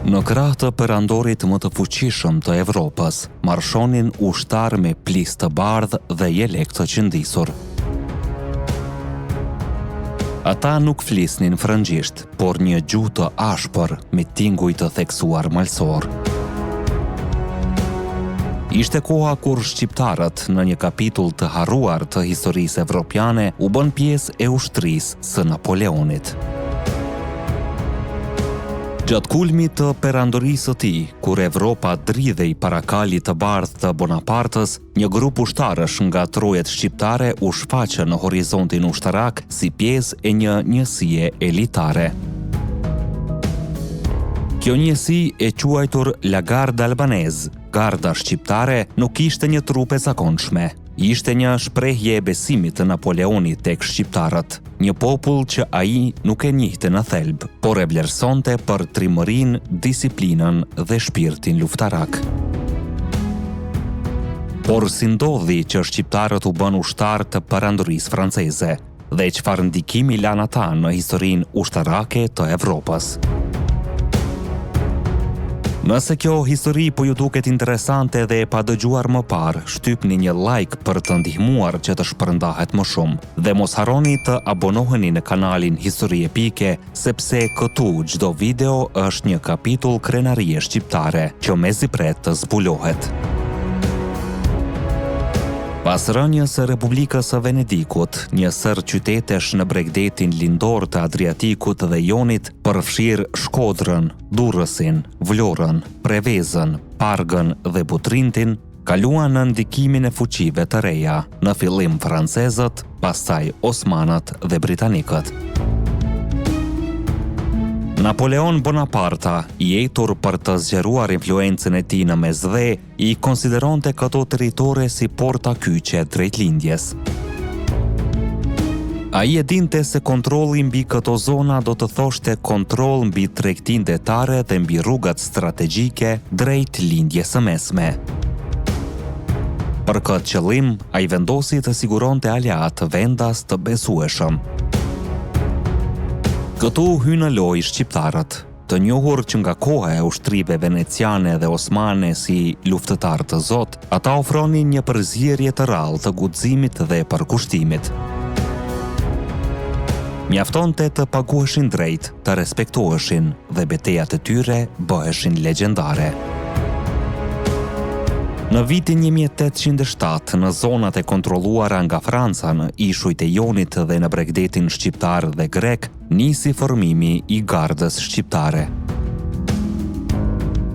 Në krah të perandorit më të fuqishëm të Evropës, marshonin ushtar me plis të bardhë dhe jelek të qëndisur. Ata nuk flisnin frëngjisht, por një gjuhë të ashpër me tinguj të theksuar malsor. Ishte koha kur shqiptarët, në një kapitull të harruar të historisë evropiane, u bën pjesë e ushtrisë së Napoleonit. Gjatë kulmit të perandorisë së tij, kur Evropa dridhej para kalit të bardhë të Bonapartës, një grup ushtarësh nga trojet shqiptare u shfaqë në horizontin ushtarak si pjesë e një njësie elitare. Kjo njësi e quajtur La Garda Albanese, garda shqiptare, nuk ishte një trupe zakonshme. Ishte një shprehje e besimit të Napoleonit tek shqiptarët, një popull që ai nuk e njihte në thelb, por e vlerësonte për trimërinë, disiplinën dhe shpirtin luftarak. Por si ndodhi që shqiptarët u bën ushtar të perandorisë franceze, dhe çfarë ndikimi lanë ata në historinë ushtarake të Evropës? Nëse kjo histori po ju duket interesante dhe e padëgjuar më parë, shtypni një like për të ndihmuar që të shpërndahet më shumë. Dhe mos harroni të abonoheni në kanalin Histori Epike, sepse këtu çdo video është një kapitull krenarie shqiptare që mezipret të zbulohet. Pas rënjës së Republikës së Venedikut, një sër qytetesh në bregdetin lindor të Adriatikut dhe Jonit përfshirë Shkodrën, Durrësin, Vlorën, Prevezën, Pargën dhe Butrintin, kaluan në ndikimin e fuqive të reja, në fillim francezët, pastaj osmanët dhe britanikët. Napoleon Bonaparte, i etur për të zgjeruar influencën e tij në mesdhe, i konsideronte këto territore si porta kyçe drejt lindjes. Ai e dinte se kontrolli mbi këto zona do të thoshte kontroll mbi tregtinë detare dhe mbi rrugat strategjike drejt lindjes së mesme. Për këtë qëllim, ai vendosi të siguronte aleat vendas të besueshëm. Këtu hynë në lojë shqiptarët, të njohur që nga koha e ushtrive veneciane dhe osmane si luftëtar të Zot, ata ofronin një përzierje të rrallë të guximit dhe përkushtimit. Mjaftonte të paguheshin drejt, të respektoheshin dhe betejat e tyre bëheshin legjendare. Në vitin 1807, në zonat e kontrolluara nga Franca në ishujt e Jonit dhe në bregdetin shqiptar dhe grek, nisi formimi i gardës shqiptare.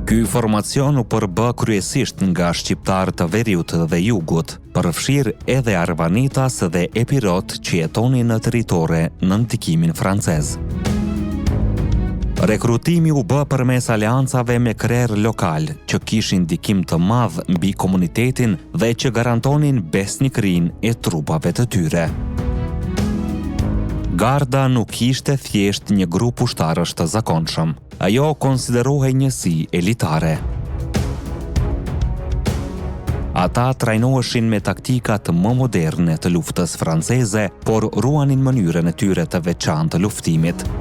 Ky formacion u përbë kryesisht nga shqiptar të veriut dhe jugut, përfshir edhe arvanitas dhe epirot që jetonin në territore në ndikimin francez. Rekrutimi u bë përmes aleancave me krerë lokal, që kishin ndikim të madh mbi komunitetin dhe që garantonin besnikërinë e trupave të tyre. Garda nuk ishte thjesht një grup ushtarësh të zakonshëm. Ajo konsiderohej njësi elitare. Ata trajnoheshin me taktikat më moderne të luftës franceze, por ruanin mënyrën e tyre të veçantë të luftimit.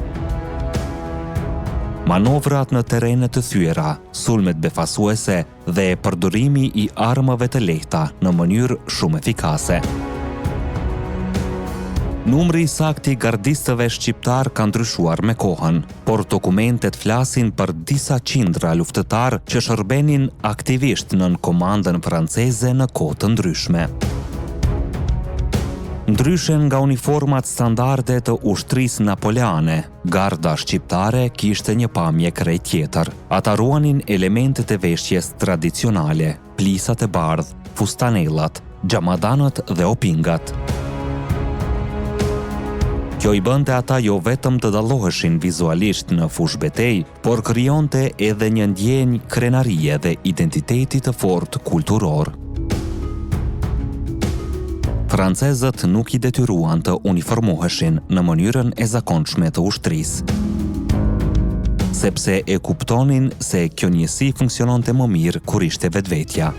Manovrat në terene të thyera, sulmet befasuese dhe përdorimi i armëve të lehta në mënyrë shumë efikase. Numri i saktë i gardistëve shqiptar ka ndryshuar me kohën, por dokumentet flasin për disa qindra luftëtar që shërbenin aktivisht nën komandën franceze në kohë të ndryshme. Ndryshe nga uniformat standarde të ushtrisë napoleane, garda shqiptare kishte një pamje krejt tjetër. Ata ruanin elementet e veshjes tradicionale, plisat e bardh, fustanellat, xhamadanët dhe opingat. Kjo i bënte ata jo vetëm të dalloheshin vizualisht në fush betej, por krijonte edhe një ndjenjë krenarie dhe identiteti të fortë kulturor. Francezët nuk i detyruan të uniformoheshin në mënyrën e zakonshme të ushtrisë, sepse e kuptonin se kjo njësi funksiononte më mirë kur ishte vetvetja.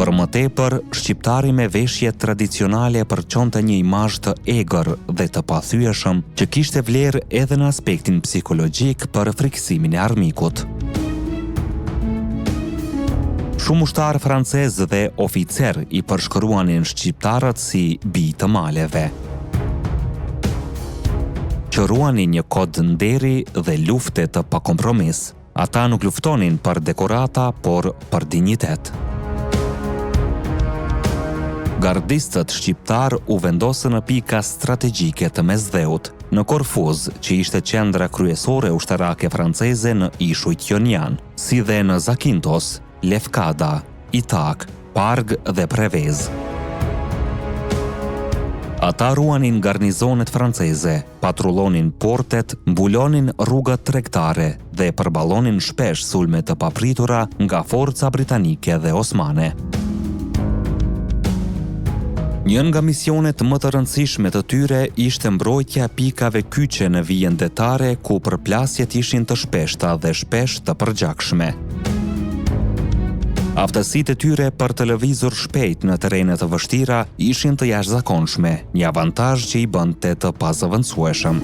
Për më tepër, shqiptari me veshje tradicionale përçonte një imazh të egër dhe të pathyeshëm që kishte vlerë edhe në aspektin psikologjik për friksimin e armikut. Shumë ushtarë francezë dhe oficer i përshkruanin shqiptarët si bij të maleve. Quruanin një kod nderi dhe lufte të pakompromis. Ata nuk luftonin për dekorata, por për dinjitet. Gardistët shqiptar u vendosën në pika strategjike të Mesdheut, në Korfuz, që ishte qendra kryesore ushtarake franceze në ishujt jonian, si dhe në Zakintos, Lefkada, Itak, Parg dhe Prevez. Ata ruanin garnizonet franceze, patrullonin portet, mbulonin rrugët tregtare dhe përballonin shpesh sulme të papritura nga forca britanike dhe osmane. Njën nga misionet më të rëndësishme të tyre ishte mbrojtja pikave kyçe në vijën detare ku përplasjet ishin të shpeshta dhe shpesh të përgjakshme. Aftësitë e tyre për të lëvizur shpejt në terrene të vështira ishin të jashtëzakonshme, një avantazh që i bënte të pazëvendësueshëm.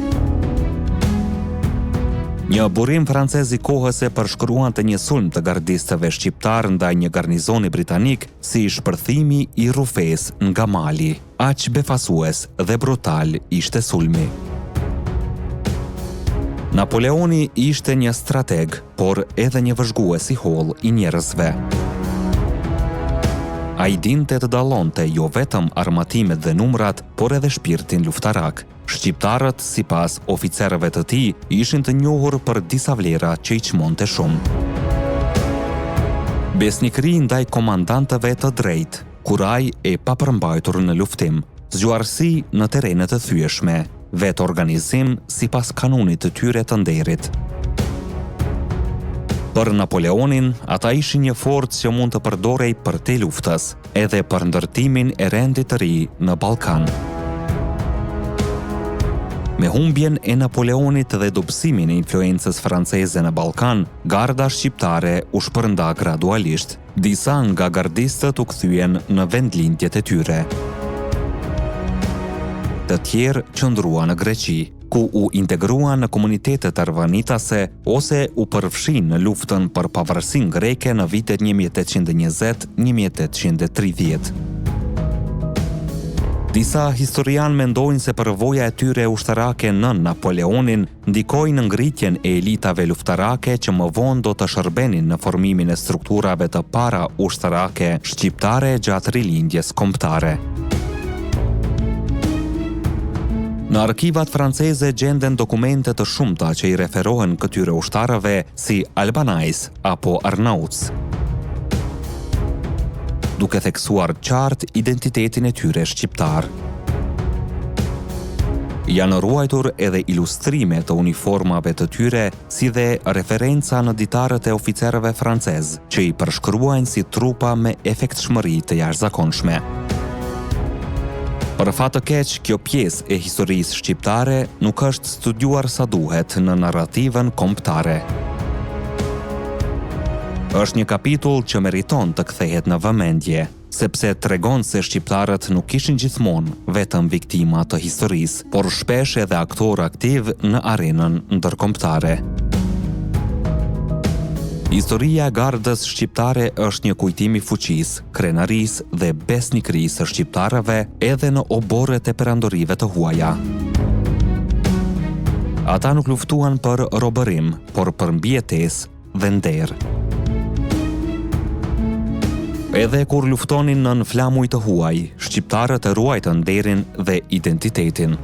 Një burim francez i kohës e përshkruante një sulm të gardistëve shqiptar ndaj një garnizoni britanik si shpërthimi i rrufes nga mali. Aq befasues dhe brutal ishte sulmi. Napoleoni ishte një strateg, por edhe një vëzhgues i holl i njerëzve. A i dinte të dallonte jo vetëm armatimet dhe numrat, por edhe shpirtin luftarak. Shqiptarët, sipas oficerëve të tij, ishin të njohur për disa vlera që i çmonte shumë. Besnikëri ndaj komandantëve të drejtë, kuraj e papërmbajtur në luftim, zgjuarsi në terrene të thyeshme, vetë organizim sipas kanunit të tyre të nderit. Për Napoleonin, ata ishin një forcë që mund të përdorej për te luftës, edhe për ndërtimin e rendit të ri në Ballkan. Me humbjen e Napoleonit dhe dobësimin e influencës franceze në Ballkan, garda shqiptare u shpërnda gradualisht. Disa nga gardistët u kthyen në vendlindjet e tyre. Të tjerë qëndruan në Greqi, ku u integruan në komunitetet arvanitase ose u përfshin në luftën për pavarësinë greke në vitet 1820-1830. Disa historianë mendojnë se përvoja e tyre ushtarake në Napoleonin ndikoi në ngritjen e elitave luftarake që më vonë do të shërbenin në formimin e strukturave të para ushtarake shqiptare gjatë rilindjes kombëtare. Në arkivat franceze gjenden dokumente të shumta që i referohen këtyre ushtarëve si Albanais apo Arnauts, duke theksuar qartë identitetin e tyre shqiptar. Janë ruajtur edhe ilustrime të uniformave të tyre, si dhe referenca në ditarët e oficerëve francez, që i përshkruajnë si trupa me efektshmëri të jashtëzakonshme. Për fat të keq, kjo pjesë e historisë shqiptare nuk është studiuar sa duhet në narrativën kombëtare. Është një kapitull që meriton të kthehet në vëmendje, sepse tregon se shqiptarët nuk ishin gjithmonë vetëm viktima të historisë, por shpesh edhe aktor aktiv në arenën ndërkombëtare. Historia e gardës shqiptare është një kujtim i fuqisë, krenarisë dhe besnikërisë së shqiptarëve edhe në oborret e perandorive të huaja. Ata nuk luftuan për robërim, por për mbijetesë dhe nder. Edhe kur luftonin nën flamuj të huaj, shqiptarët e ruajtën nderin dhe identitetin.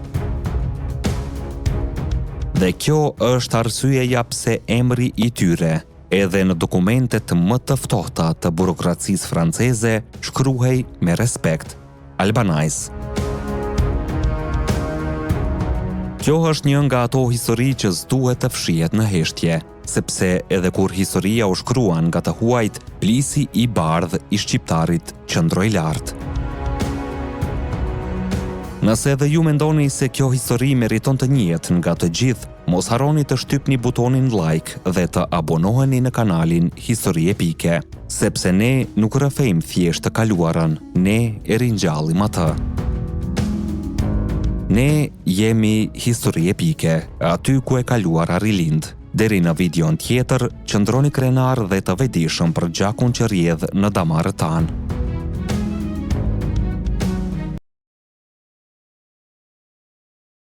Dhe kjo është arsyeja pse emri i tyre, edhe në dokumentet më të ftohta të burokracisë franceze, shkruhej me respekt: Albanais. Kjo është një nga ato histori që s'duhet të fshihet në heshtje, sepse edhe kur historia u shkruan nga të huajt, plisi i bardhë i shqiptarit qëndroi lart. Nëse edhe ju mendoni se kjo histori meriton të njihet nga të gjithë, mos harroni të shtypni butonin like dhe të abonoheni në kanalin Histori Epike. sepse ne nuk rrëfejmë thjesht të kaluarën, ne e ringjallim atë. Ne jemi histori epike, aty ku e kaluara rilind. Deri në videon tjetër, qëndroni krenar dhe të vetëdijshëm për gjakun që rrjedh në damarët tanë.